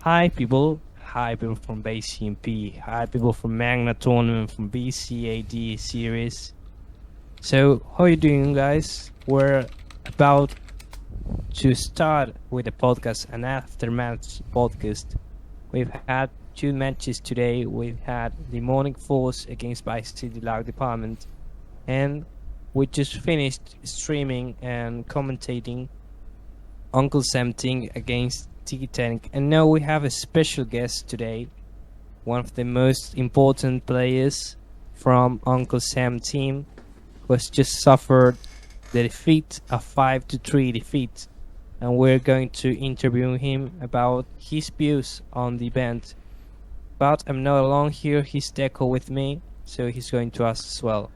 Hi people from base CMP, hi people from MAGNA tournament, from BCAD series. So how are you doing, guys? We're about to start with the podcast, an aftermatch podcast. We've had two matches today. We've had the Morning Force against Vice City Lag Department, and we just finished streaming and commentating Uncle Something against Tiki Tank. And now we have a special guest today, one of the most important players from Uncle Sam team, who has just suffered the defeat, a 5-3 defeat. And we're going to interview him about his views on the event. But I'm not alone here, he's Deco with me, so he's going to ask as well.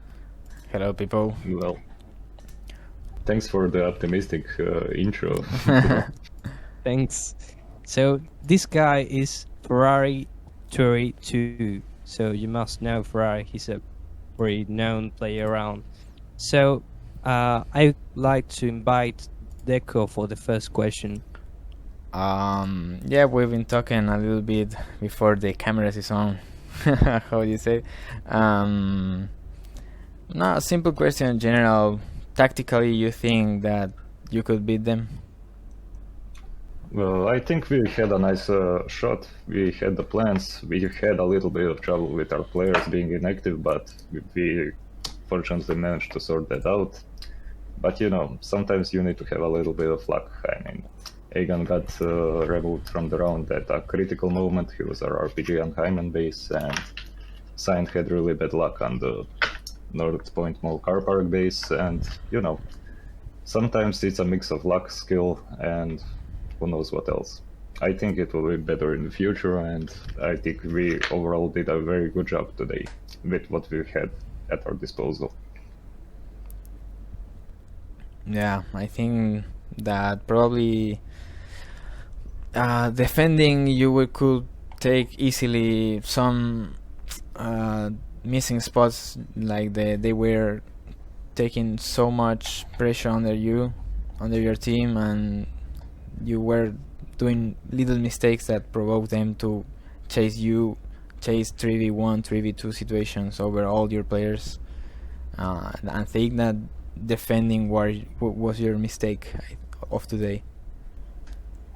Hello, people. Well, thanks for the optimistic intro. Thanks. So this guy is Ferrari32. So you must know Ferrari. He's a very known player around. So I'd like to invite Deco for the first question. Yeah, we've been talking a little bit before the cameras is on. How do you say? No, simple question in general. Tactically, you think that you could beat them? Well, I think we had a nice shot. We had the plans. We had a little bit of trouble with our players being inactive, but we fortunately managed to sort that out. But sometimes you need to have a little bit of luck. I mean, Egan got removed from the round at a critical moment. He was our RPG on Hyman base, and Sign had really bad luck on the North Point Mall car park base. And sometimes it's a mix of luck, skill, and who knows what else. I think it will be better in the future, and I think we overall did a very good job today with what we had at our disposal. Yeah, I think that probably defending you could take easily some missing spots, like they were taking so much pressure under your team, and you were doing little mistakes that provoked them to chase 3v1, 3v2 situations over all your players. I think that defending was your mistake of today.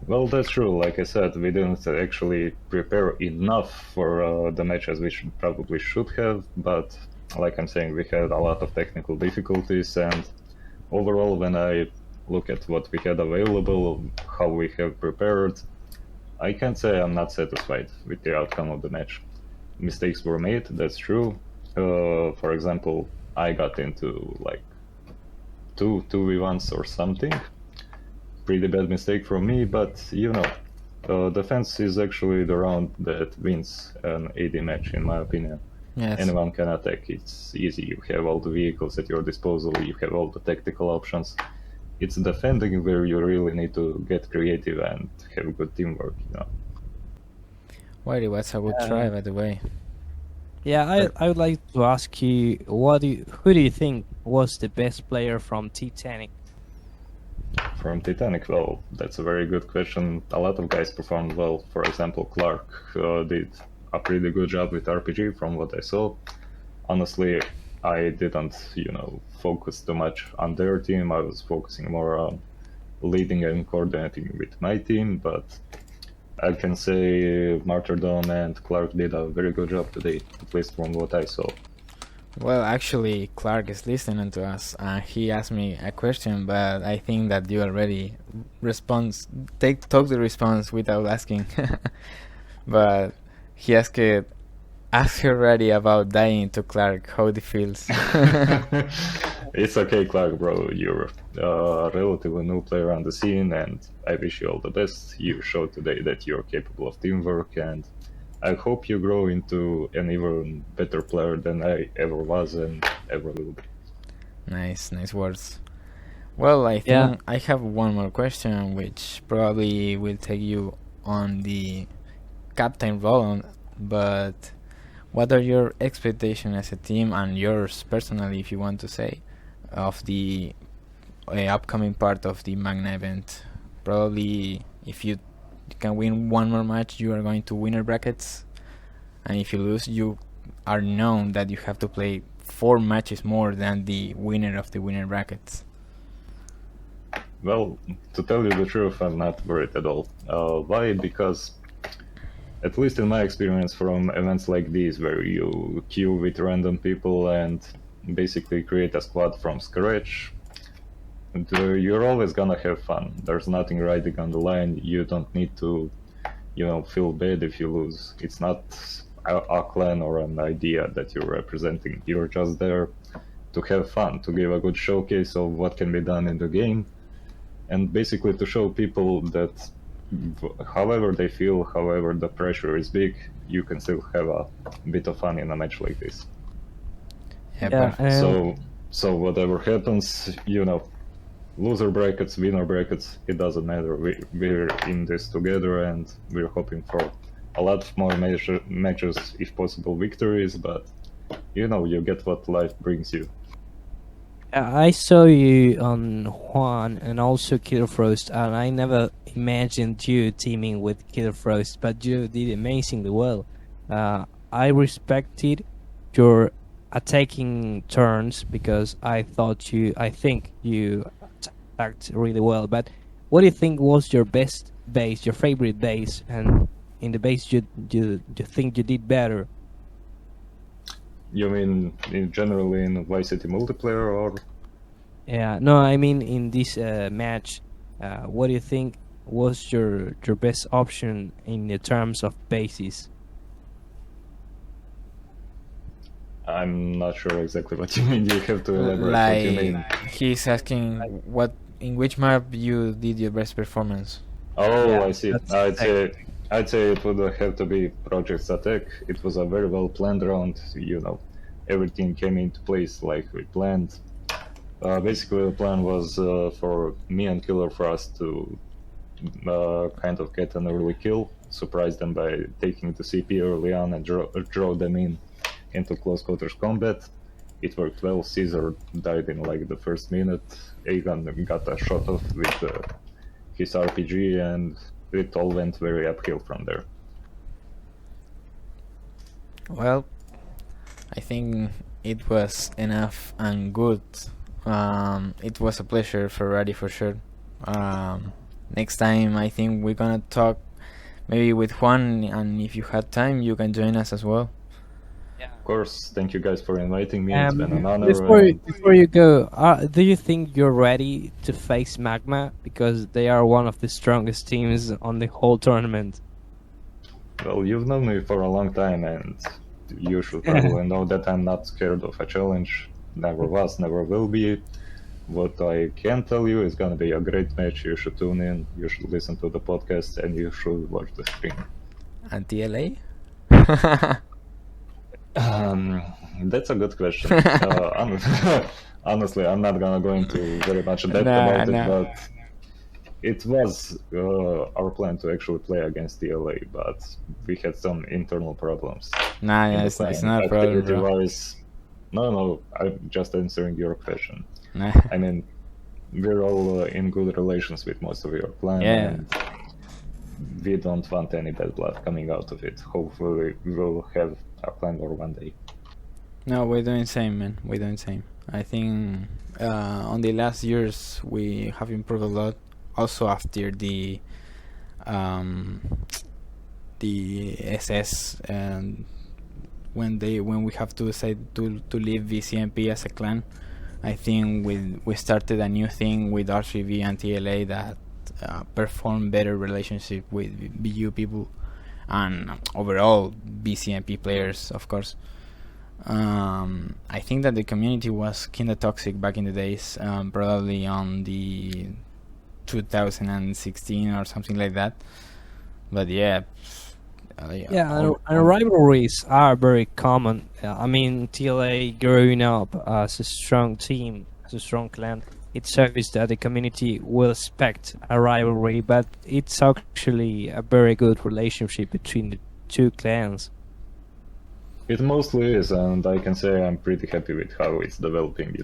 Well, that's true. Like I said, we didn't actually prepare enough for the match as we probably should have, but like I'm saying, we had a lot of technical difficulties, and overall, when I look at what we had available, how we have prepared, I can't say I'm not satisfied with the outcome of the match. Mistakes were made, that's true. For example, I got into like 2v1s or something. Pretty bad mistake from me, but defense is actually the round that wins an AD match, in my opinion. Yes. Anyone can attack, it's easy. You have all the vehicles at your disposal, you have all the tactical options. It's defending where you really need to get creative and have good teamwork. Well, it was a good try, by the way. Yeah, I would like to ask you, who do you think was the best player from Titanic? From Titanic, well, that's a very good question. A lot of guys performed well. For example, Clark did a pretty good job with RPG from what I saw. Honestly, I didn't, focus too much on their team. I was focusing more on leading and coordinating with my team, but I can say Martyrdom and Clark did a very good job today, at least from what I saw. Well, actually, Clark is listening to us. He asked me a question, but I think that you already took the response without asking. But he asked already about dying to Clark, how it feels. It's okay, Clark, bro. You're a relatively new player on the scene, and I wish you all the best. You showed today that you're capable of teamwork, and I hope you grow into an even better player than I ever was and ever will be. Nice words. Well, I think I have one more question, which probably will take you on the captain role, but what are your expectations as a team, and yours personally, if you want to say, of the upcoming part of the MAGNA event? Probably, if you You can win one more match, you are going to winner brackets, and if you lose, you are known that you have to play 4 matches more than the winner of the winner brackets. Well, to tell you the truth, I'm not worried at all. Why? Because, at least in my experience from events like these, where you queue with random people and basically create a squad from scratch, you're always gonna have fun. There's nothing riding on the line. You don't need to, feel bad if you lose. It's not a clan or an idea that you're representing. You're just there to have fun, to give a good showcase of what can be done in the game, and basically to show people that however they feel, however the pressure is big, you can still have a bit of fun in a match like this. Yeah, So whatever happens, loser brackets, winner brackets, it doesn't matter. We're in this together, and we're hoping for a lot more matches, if possible victories, but you get what life brings you. I saw you on Juan and also Killer Frost, and I never imagined you teaming with Killer Frost, but you did amazingly well. I respected your attacking turns because I think you attacked really well. But what do you think was your best base, your favorite base, and in the base you think you did better? You mean generally in Vice City multiplayer, or? Yeah, no, I mean in this match, what do you think was your best option in the terms of bases? I'm not sure exactly what you mean. You have to elaborate what you mean. He's asking in which map you did your best performance. Oh, Yeah, I see. I'd say it would have to be Project's Attack. It was a very well planned round. Everything came into place like we planned. Basically, the plan was for me and Killer Frost to kind of get an early kill, surprise them by taking the CP early on and draw them into close quarters combat. It worked well. Caesar died in like the first minute. Aegon got a shot off with his RPG, and it all went very uphill from there. Well, I think it was enough and good. It was a pleasure, Ferrari, for sure. Next time, I think we're gonna talk maybe with Juan, and if you had time, you can join us as well. Of course, thank you guys for inviting me. It's been an honor. Before you go, do you think you're ready to face MAGNA? Because they are one of the strongest teams on the whole tournament. Well, you've known me for a long time, and you should probably know that I'm not scared of a challenge. Never was, never will be. What I can tell you is gonna be a great match. You should tune in, you should listen to the podcast, and you should watch the stream. And TLA? That's a good question. Honestly, I'm not gonna go into very much depth about it, but it was our plan to actually play against TLA, but we had some internal problems. It's not a problem, bro. No, I'm just answering your question. Nah. I mean, we're all in good relations with most of your clan, Yeah. and we don't want any bad blood coming out of it. Hopefully, we will have a clan war one day. No, we're doing same, man. We're doing same. I think on the last years we have improved a lot. Also after the SS and when we have to decide to leave VCMP as a clan, I think we started a new thing with R3V and TLA that perform better relationship with BU people and overall BCMP players, of course. I think that the community was kinda toxic back in the days, probably on the 2016 or something like that. But yeah. And rivalries are very common. I mean, TLA growing up as a strong team, as a strong clan, it shows that the community will expect a rivalry, but it's actually a very good relationship between the two clans. It mostly is, and I can say I'm pretty happy with how it's developing,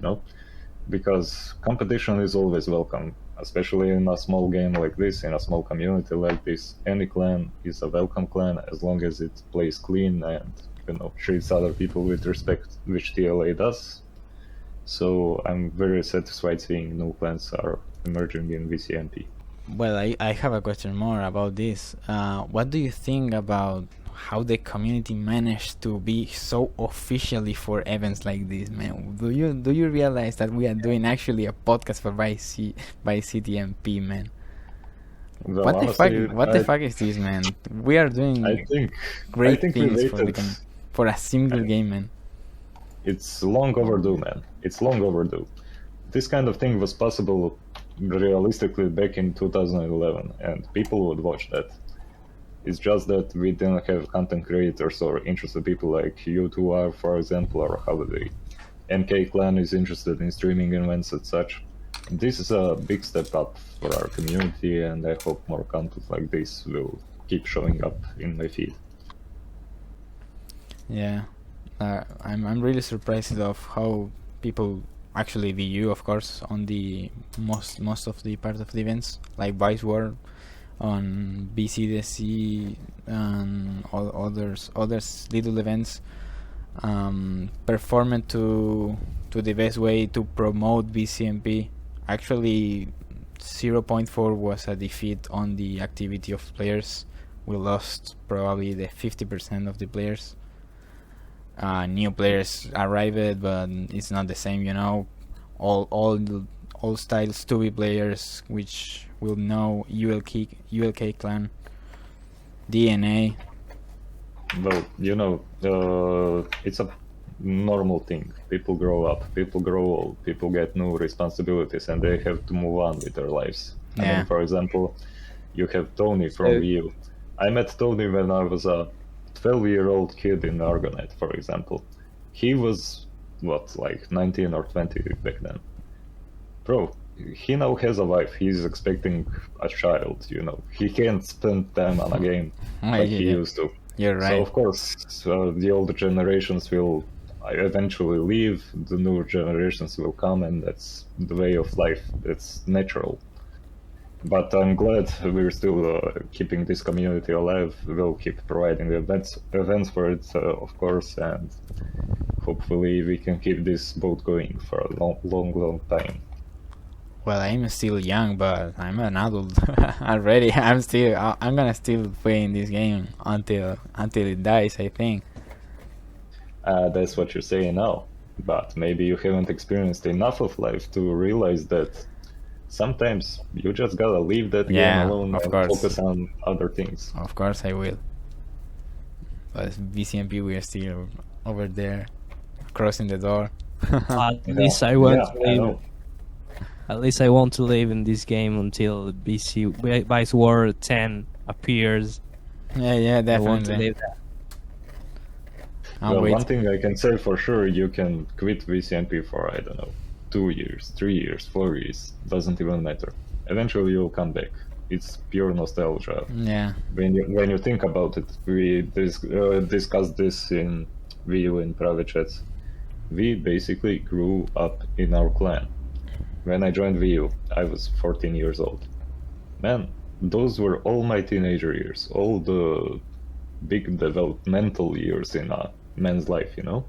because competition is always welcome. especially in a small game like this, in a small community like this. Any clan is a welcome clan as long as it plays clean and treats other people with respect, which TLA does. So I'm very satisfied seeing new clans are emerging in VCMP. Well, I have a question more about this. What do you think about how the community managed to be so officially for events like this, man? Do you realize that we are doing actually a podcast for by CTMP, man? Well, What honestly, the fuck is this, man? We are doing I think great we things for waited. for a single game, man. It's long overdue, man. It's long overdue. This kind of thing was possible realistically back in 2011, and people would watch that. It's just that we didn't have content creators or interested people like you two are, for example, or Holiday. NK Clan is interested in streaming events and such. This is a big step up for our community, and I hope more content like this will keep showing up in my feed. Yeah, I'm really surprised of how people actually view you, of course, on the most of the part of the events, like Vice World, on BCDC, and all others little events. Performing to the best way to promote BCMP. Actually, 0.4 was a defeat on the activity of players. We lost probably the 50% of the players. New players arrived, but it's not the same, all styles 2B players, which will know ULK clan, DNA. Well, it's a normal thing. People grow up, people grow old, people get new responsibilities, and they have to move on with their lives. Yeah. I mean, for example, you have Tony from VU. I met Tony when I was a 12-year-old kid in Argonet, for example. He was, like 19 or 20 back then. Bro, he now has a wife. He's expecting a child, He can't spend time on a game like he used to. You're right. So, of course, the older generations will eventually leave, the newer generations will come, and that's the way of life. It's natural. But I'm glad we're still keeping this community alive. We'll keep providing events for it, of course, and hopefully we can keep this boat going for a long time. Well, I'm still young, but I'm an adult already. I'm gonna still play in this game until it dies, I think. That's what you're saying now. But maybe you haven't experienced enough of life to realize that sometimes you just gotta leave that game alone and focus on other things. Of course I will. But VCMP, we are still over there, crossing the door. At least I want to live. At least I want to live in this game until Vice War 10 appears. Yeah, definitely. I want to live that. Well, one thing I can say for sure, you can quit VCMP for, 2 years, 3 years, 4 years, doesn't even matter. Eventually you'll come back. It's pure nostalgia. Yeah. When you think about it, we discussed this in VU in private chats. We basically grew up in our clan. When I joined VU, I was 14 years old. Man, those were all my teenager years, all the big developmental years in a man's life, Yeah,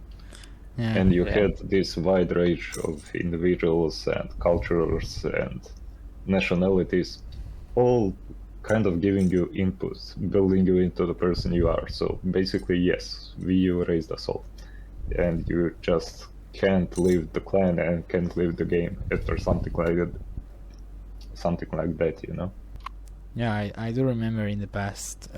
and you had this wide range of individuals and cultures and nationalities, all kind of giving you inputs, building you into the person you are. So basically, yes, VU raised us all. And you just can't leave the clan and can't leave the game after something like that, Yeah, I do remember in the past,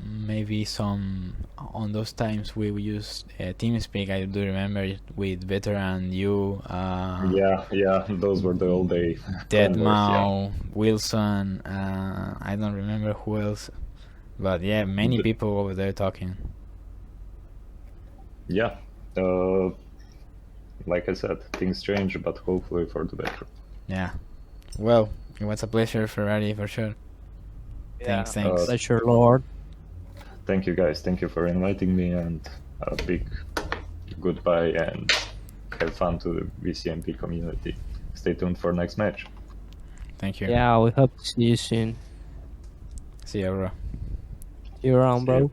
maybe some on those times we used TeamSpeak. I do remember it with Veteran, you. Yeah, those were the old day. Deadmau, Wilson. I don't remember who else, but yeah, many people over there talking. Yeah, like I said, things change, but hopefully for the better. Yeah. Well, it was a pleasure, Ferrari, for sure. Yeah, Thanks. Pleasure, Lord. Thank you, guys. Thank you for inviting me, and a big goodbye, and have fun to the VCMP community. Stay tuned for next match. Thank you. Yeah, we hope to see you soon. See you, bro. You around, See bro? you.